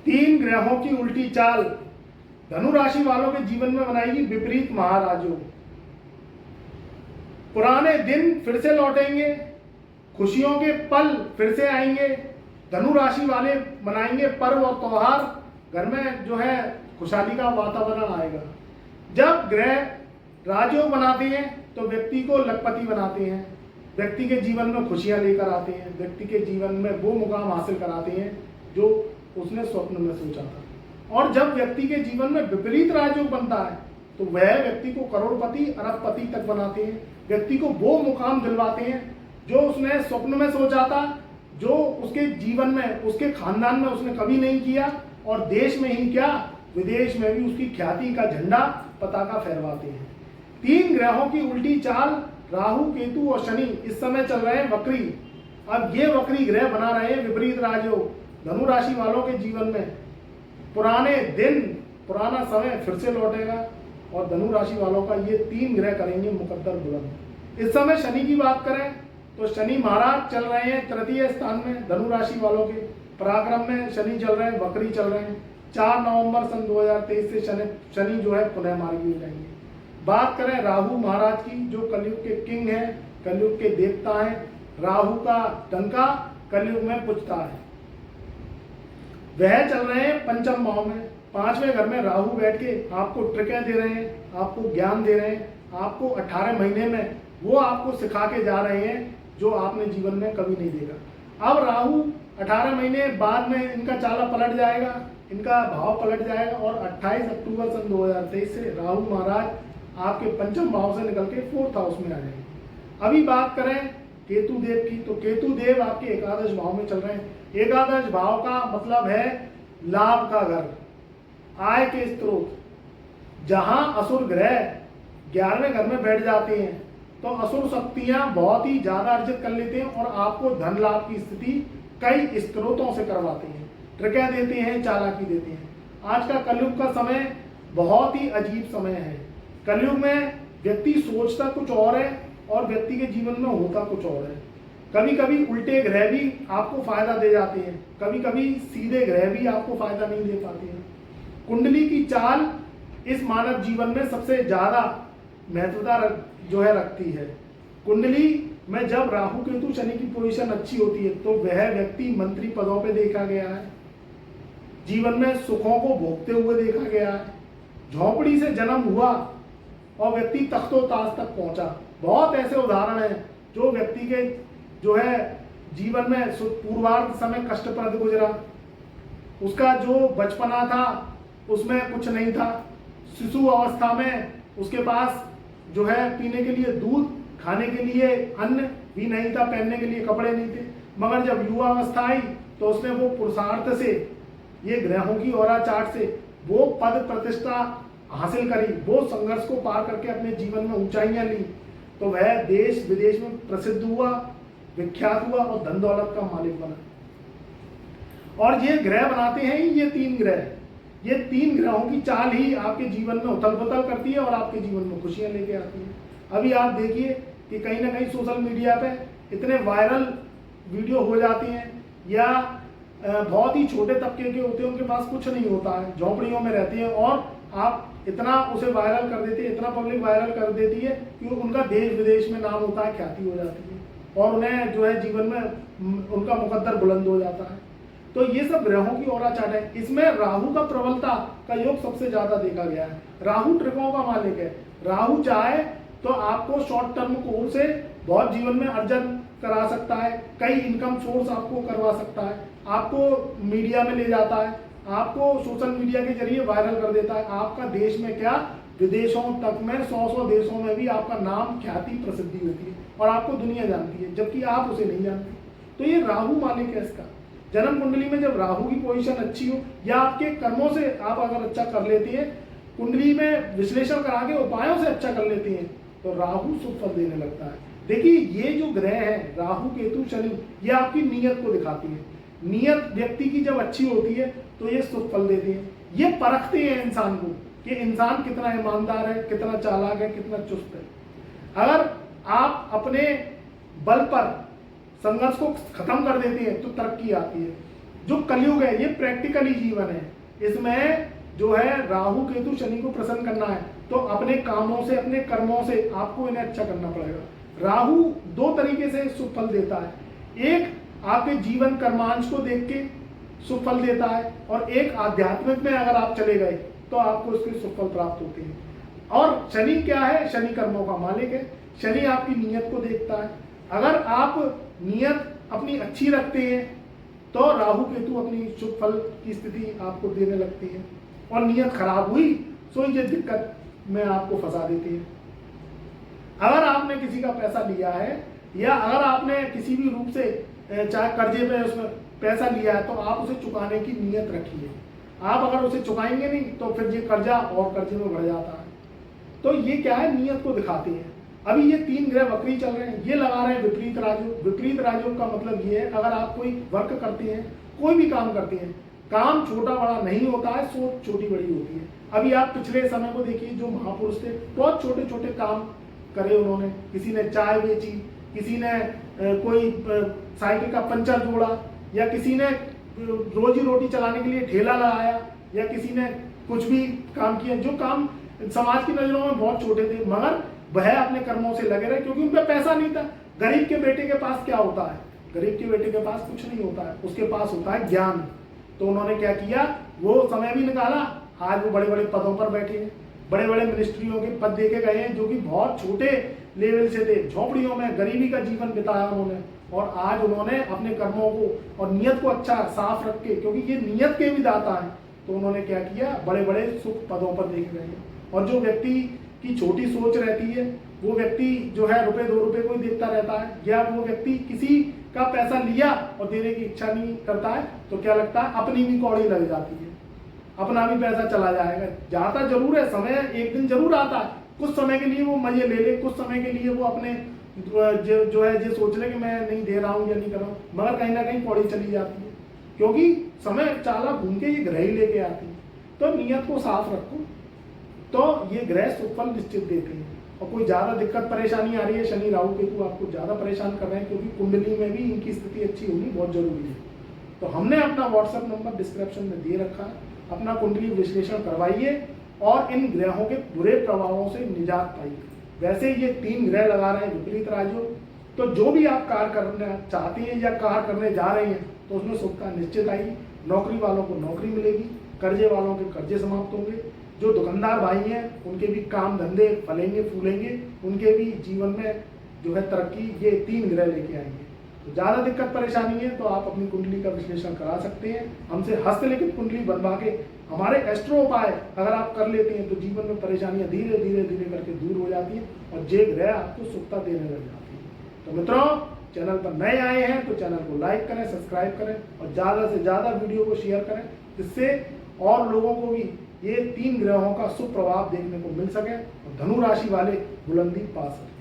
तीन ग्रहों की उल्टी चाल धनु राशि वालों के जीवन में बनाएगी विपरीत महाराजयोग। पुराने दिन फिर से लौटेंगे, खुशियों के पल फिर से आएंगे। धनु राशि वाले मनाएंगे पर्व और त्योहार, घर में जो है खुशहाली का वातावरण आएगा। जब ग्रह राजयोग बनाते हैं तो व्यक्ति को लखपति बनाते हैं, व्यक्ति के जीवन में खुशियां लेकर आते हैं, व्यक्ति के जीवन में वो मुकाम हासिल कराते हैं जो उसने स्वप्न में सोचा था। और जब व्यक्ति के जीवन में विपरीत राजयोग बनता है तो वह व्यक्ति को करोड़पति अरबपति तक बनाते हैं, व्यक्ति को वो मुकाम दिलवाते हैं जो उसने स्वप्न में सोचा था, जो उसके जीवन में उसके खानदान में उसने कभी नहीं किया, और देश में ही क्या विदेश में भी उसकी ख्याति का झंडा पताका फहरवाते हैं। तीन ग्रहों की उल्टी चाल राहु केतु और शनि इस समय चल रहे हैं वक्री। अब ये वक्री ग्रह बना रहे हैं विपरीत राजयोग धनु राशि वालों के जीवन में। पुराने दिन पुराना समय फिर से लौटेगा और धनु राशि वालों का ये तीन ग्रह करेंगे मुकद्दर बुलंद। इस समय शनि की बात करें तो शनि महाराज चल रहे हैं तृतीय स्थान में धनु राशि वालों के। पराक्रम में शनि चल रहे हैं, वक्री चल रहे हैं। 4 नवंबर सन 2023 से शनि जो है पुनः मार्गी हो जाएंगे। बात करें राहु महाराज की, जो कलयुग के किंग हैं, कलयुग के देवता हैं। राहु का डंका कलयुग में पुजता है। वह चल रहे हैं पंचम भाव में, 5वें घर में राहु बैठ के आपको ट्रिकें दे रहे हैं, आपको ज्ञान दे रहे हैं, आपको 18 महीने में वो आपको सिखा के जा रहे हैं जो आपने जीवन में कभी नहीं देखा। अब राहु 18 महीने बाद में इनका चाला पलट जाएगा, इनका भाव पलट जाएगा और 28 अक्टूबर सन 2023 से राहु महाराज आपके पंचम भाव से निकल के 4th हाउस में आ जाएंगे। अभी बात करें केतु देव की, तो केतु देव आपके एकादश भाव में चल रहे हैं। एकादश भाव का मतलब है लाभ का घर, आय के स्रोत। जहां असुर ग्रह 11वें घर में बैठ जाते हैं तो असुर शक्तियां बहुत ही ज्यादा अर्जित कर लेते हैं और आपको धन लाभ की स्थिति कई स्रोतों से करवाते हैं, ट्रिकें देते हैं, चालाकी देते हैं। आज का कलयुग का समय बहुत ही अजीब समय है। कलयुग में व्यक्ति सोचता कुछ और है और व्यक्ति के जीवन में होता कुछ और है। कभी कभी उल्टे ग्रह भी आपको फायदा दे जाते हैं, कभी कभी सीधे ग्रह भी आपको फायदा नहीं दे पाते हैं। कुंडली की चाल इस मानव जीवन में सबसे ज्यादा महत्वता जो है रखती है। कुंडली में जब राहु केतु शनि की पोजीशन अच्छी होती है तो वह व्यक्ति मंत्री पदों पे देखा गया है, जीवन में सुखों को भोगते हुए देखा गया है। झोपड़ी से जन्म हुआ और व्यक्ति तख्तो ताज तक पहुंचा। बहुत ऐसे उदाहरण हैं जो व्यक्ति के जो है जीवन में पूर्वार्ध समय कष्टप्रद गुजरा, उसका जो बचपना था उसमें कुछ नहीं था, शिशु अवस्था में उसके पास जो है पीने के लिए दूध, खाने के लिए अन्न भी नहीं था, पहनने के लिए कपड़े नहीं थे। मगर जब युवा अवस्था आई तो उसने वो पुरुषार्थ से, ये ग्रहों की औरा चार्ट से वो पद प्रतिष्ठा हासिल करी, वो संघर्ष को पार करके अपने जीवन में ऊंचाइयां ली, तो वह देश विदेश में प्रसिद्ध हुआ, विख्यात हुआ और धन दौलत का मालिक बना। और ये ग्रह बनाते हैं ये तीन ग्रह। ये तीन ग्रहों की चाल ही आपके जीवन में उथल पुथल करती है और आपके जीवन में खुशियां लेके आती है। अभी आप देखिए कि कहीं ना कहीं सोशल मीडिया पे इतने वायरल वीडियो हो जाती हैं, या बहुत ही छोटे तबके के होते हैं, उनके पास कुछ नहीं होता है, झोपड़ियों में रहते हैं, और आप इतना उसे वायरल कर देते हैं, इतना पब्लिक वायरल कर देती है कि उनका देश विदेश में नाम होता है, ख्याति हो जाती है और उन्हें जो है जीवन में उनका मुकद्दर बुलंद हो जाता है। तो ये सब ग्रहों की औरा चाट है। इसमें राहु का प्रबलता का योग सबसे ज्यादा देखा गया है। राहु ट्रिकों का मालिक है। राहु चाहे तो आपको शॉर्ट टर्म कोर्स से बहुत जीवन में अर्जन करा सकता है, कई इनकम सोर्स आपको करवा सकता है, आपको मीडिया में ले जाता है, आपको सोशल मीडिया के जरिए वायरल कर देता है, आपका देश में क्या विदेशों तक में 100 देशों में भी आपका नाम, ख्याति, प्रसिद्धि होती है और आपको दुनिया जानती है, जबकि आप उसे नहीं जानते। तो ये राहु मालिक है इसका। जन्म कुंडली में जब राहु की पोजीशन अच्छी हो या आपके कर्मों से आप अगर अच्छा कर लेती है, कुंडली में विश्लेषण करा के उपायों से अच्छा कर लेती है, तो राहु शुभ फल देने लगता है। देखिए ये जो ग्रह है राहु केतु शनि, ये आपकी नीयत को दिखाती है। नीयत व्यक्ति की जब अच्छी होती है तो ये शुभ फल देती है। ये परखते हैं इंसान को कि इंसान कितना ईमानदार है, कितना चालाक है, कितना चुस्त है। अगर आप अपने बल पर संघर्ष को खत्म कर देते हैं तो तरक्की आती है। जो कलयुग है ये प्रैक्टिकली जीवन है, इसमें जो है राहु केतु शनि को प्रसन्न करना है, तो अपने कामों से अपने कर्मों से आपको इन्हें अच्छा करना पड़ेगा। राहु दो तरीके से शुभ फल देता है, एक आपके जीवन कर्मांश को देख के शुभ फल देता है, और एक आध्यात्मिक में अगर आप चले गए तो आपको उसके शुभ फल प्राप्त होते हैं। और शनि क्या है? शनि कर्मों का मालिक है, शनि आपकी नीयत को देखता है। अगर आप नीयत अपनी अच्छी रखते हैं तो राहु केतु अपनी शुभ फल की स्थिति आपको देने लगती है, और नीयत खराब हुई तो ये दिक्कत में आपको फंसा देती है। अगर आपने किसी का पैसा लिया है, या अगर आपने किसी भी रूप से चाहे कर्जे पे उसमें पैसा लिया है, तो आप उसे चुकाने की नीयत रखिए। आप अगर उसे चुकाएंगे नहीं तो फिर ये कर्जा और कर्जे में बढ़ जाता है। तो ये क्या है? नीयत को दिखाते हैं। अभी ये 3 ग्रह वक्री चल रहे हैं, ये लगा रहे हैं विपरीत राजयोग। विपरीत राजयोग का मतलब ये है, अगर आप कोई वर्क करते हैं, कोई भी काम करते हैं, काम छोटा बड़ा नहीं होता है, सोच छोटी बड़ी होती है। अभी आप पिछले समय को देखिए, जो महापुरुष थे बहुत छोटे छोटे काम करे उन्होंने। किसी ने चाय बेची, किसी ने कोई साइकिल का पंचर जोड़ा, या किसी ने रोजी रोटी चलाने के लिए ठेला लगाया, या किसी ने कुछ भी काम किया, जो काम समाज की नजरों में बहुत छोटे थे, मगर वह अपने कर्मों से लगे रहे, क्योंकि उन पर पैसा नहीं था। गरीब के बेटे के पास क्या होता है? गरीब के बेटे के पास कुछ नहीं होता है, उसके पास होता है ज्ञान। तो उन्होंने क्या किया? वो समय भी निकाला, आज वो बड़े बड़े पदों पर बैठे हैं, बड़े बड़े मिनिस्ट्रियों के पद देके गए हैं, जो कि बहुत छोटे लेवल से थे, झोपड़ियों में गरीबी का जीवन बिताया उन्होंने, और आज उन्होंने अपने कर्मों को और नियत को अच्छा साफ रख के, क्योंकि ये नियत के भी दाता है, तो उन्होंने क्या किया? बड़े बड़े सुख पदों पर देख रहे हैं। और जो व्यक्ति की छोटी सोच रहती है, वो व्यक्ति जो है रुपए 2 रुपए को ही देखता रहता है, या वो व्यक्ति किसी का पैसा लिया और देने की इच्छा नहीं करता है, तो क्या लगता है? अपनी भी कौड़ी लग जाती है, अपना भी पैसा चला जाएगा। जाता जरूर है, समय एक दिन जरूर आता है, कुछ समय के लिए वो मजे ले ले, कुछ समय के लिए वो अपने जो है ये सोच ले कि मैं नहीं दे रहा हूँ या नहीं कर रहा हूँ, मगर कहीं ना कहीं कौड़ी चली जाती है, क्योंकि समय चाला घूम के ये ग्रह ही लेके आती है। तो नियत को साफ रखो, तो ये ग्रह सुफल निश्चित देते हैं। और कोई ज्यादा दिक्कत परेशानी आ रही है, शनि राहु केतु आपको ज्यादा परेशान कर रहे हैं, क्योंकि कुंडली में भी इनकी स्थिति अच्छी होनी बहुत जरूरी है। तो हमने अपना व्हाट्सएप नंबर डिस्क्रिप्शन में दे रखा है, अपना कुंडली विश्लेषण करवाइए और इन ग्रहों के बुरे प्रभावों से निजात पाइए। वैसे ये 3 ग्रह लगा रहे हैं विपरीत राजयोग, तो जो भी आप कार्य करना चाहते हैं या कार्य करने जा रहे हैं, तो उसमें शुभता निश्चित आएगी। नौकरी वालों को नौकरी मिलेगी, कर्जे वालों के कर्जे समाप्त होंगे, जो दुकानदार भाई हैं उनके भी काम धंधे फलेंगे फूलेंगे, उनके भी जीवन में जो है तरक्की ये 3 ग्रह लेके आएंगे। तो ज़्यादा दिक्कत परेशानी है तो आप अपनी कुंडली का विश्लेषण करा सकते हैं हमसे। हस्तलिखित कुंडली बनवा के हमारे एस्ट्रो उपाय अगर आप कर लेते हैं तो जीवन में परेशानियां धीरे धीरे धीरे करके दूर हो जाती हैं और जे ग्रह आपको सुखता देने लग जाती है। तो मित्रों, चैनल पर नए आए हैं तो चैनल को लाइक करें, सब्सक्राइब करें और ज़्यादा से ज़्यादा वीडियो को शेयर करें, जिससे और लोगों को भी ये 3 ग्रहों का शुभ प्रभाव देखने को मिल सके और धनु राशि वाले बुलंदी पा सकें।